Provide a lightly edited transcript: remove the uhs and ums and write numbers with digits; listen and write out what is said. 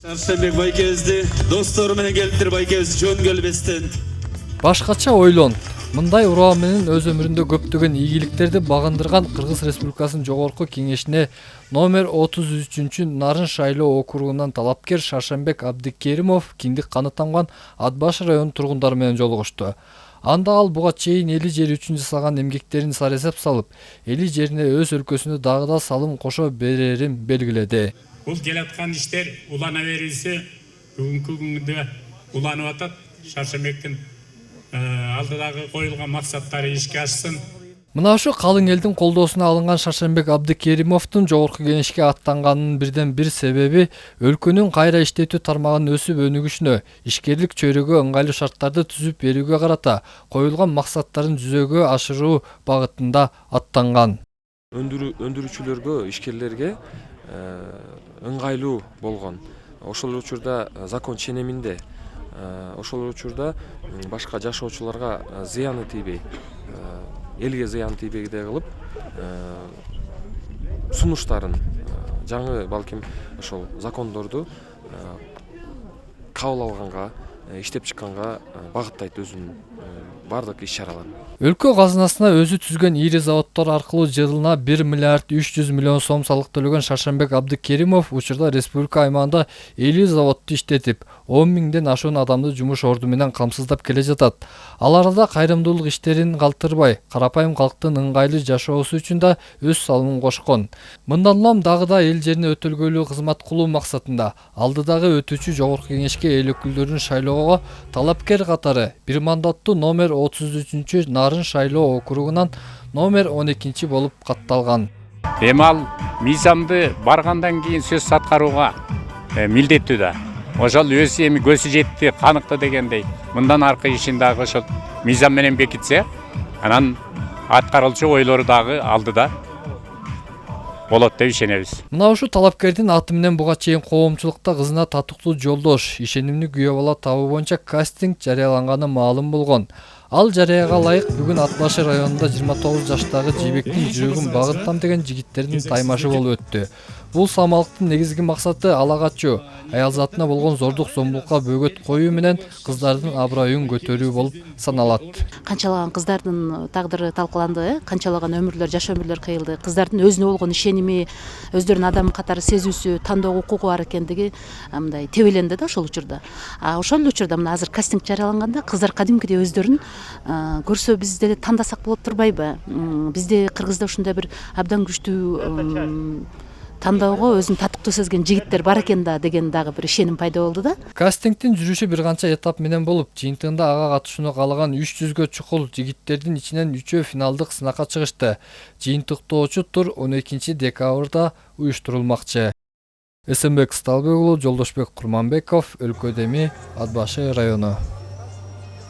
Шаршембек байкебизди достору менен келиптир, байкебиз жөн келбестен. Башкача ойлон. Мындай уроо менен өз өмүрүндө көптөгөн ийгиликтерди багындырган Кыргыз Республикасынын жогорку кеңешине номер 33 Нарын шайлоо округунан талапкер Шаршембек Абдикеримов киндик каныттанган Ат Баш районунун тургундары менен жолугушту. Анда ал буга чейин эли жери үчүн жасаган эмгектерин саресеп салып, эли жерине өз өлкөсүнө дагы да салым кошо берерин белгиледи. Бул келаткан иштер улана берилсе, бүгүнкү күндө уланып атат. Шаршембектин алдыдагы коюлган максаттары ишке ашсын. Мына ушу калың элдин колдоосуна алынган Шаршембек Абдикеримовдун жогорку кеңешке аттанганынын бирден бир себеби өлкөнүн кайра иштетүү тармагынын өсүп өнүгүшүнө, ишкерлик чөйрөгө ыңгайлуу шарттарды түзүп берүүгө карата коюлган максаттарын жүзөгө ашыруу багытында аттанган. Өндүрүүчүлөргө, ишкерлерге ыңгайлуу болгон. Ошол учурда закон ченеминде, ошол учурда башка жашоочуларга зыяны тийбей, элге зыян тийбегидей кылып сунуштарын, жаңы балким ошол закондорду кабыл алганга, иштеп чыкканга багыттайт өзүнүн бардык иш-чараларын. Өлкө казынасына өзү түзгөн ири заводдор аркылуу жылына 1 миллиард 300 миллион сом салык төлөгөн Шаршембек Абдикеримов учурда республика аймагында 50 заводду иштетип, 10 миңден ашуун адамды жумуш орду менен камсыздап келе жатат. Ал арада кайрымдуулук иштерин калтырбай, карапайым калктын ыңгайлуу жашоосу үчүн да өз салымын кошкон. Мындан улам дагы да эл жерине өтөлгөлүү кызмат кылуу максатында алдыдагы өтүүчү жогорку кеңешке эл өкүлдөрүн шайлоого талапкер катары бир мандаттуу номер 33 Нарын шайлоо округунан номер 12 болуп катталган. Эми ал мыйзамды баргандан кийин сөз аткарууга милдеттүү да. Ошол өзү эми көзү жетти, каныкты дегендей. Мындан аркы ишин дагы ошол мыйзам менен бекитсе, анан аткарылчу ойлору дагы алдыда болот деп ишенебиз. Мына ушу талапкердин аты менен буга чейин коомчулукта кызына татыктуу жолдош, ишенимдүү күйөө бала табуу боюнча кастинг жарыяланганы маалым болгон. Ал жарыяга ылайык бүгүн Ат Баш районунда 29 жаштагы жибектин жүрөгүн багынтам деген жигиттердин таймашы болуп өттү. Бул самалыктын негизги максаты ала качуу, аял затына болгон зордук зомбулукка бөгөт коюу менен кыздардын аброюн көтөрүү болуп саналат. Канчалаган кыздардын тагдыры талкаланды, канчалаган өмүрлөр, жаш өмүрлөр кыйылды. Кыздардын өзүнө болгон ишеними, өздөрүнүн адам катары сезүүсү, тандоо укугу бар экендиги мындай тебеленди да ошол учурда. Ошол учурда мына азыр кастинг жарыяланганда кыздар кадимкидей өздөрүн көрсө биз деле тандасак болуп турбайбы? Бизде Кыргызда ушундай бир абдан күчтүү тандоого өзүн татыктуу сезген жигиттер бар экен да деген дагы бир ишеним пайда болду да. Кастингдин жүрүшү бир канча этап менен болуп, жыйынтыгында ага катышууну каалаган 300гө чукул жигиттердин ичинен 3-өө финалдык сынакка чыгышты. Жыйынтыктоочу тур 12 декабрда уюштурулмакчы. Эсенбек Сталбек уулу, Жолдошбек Курманбеков, Өлкөдеми, Ат Баш району.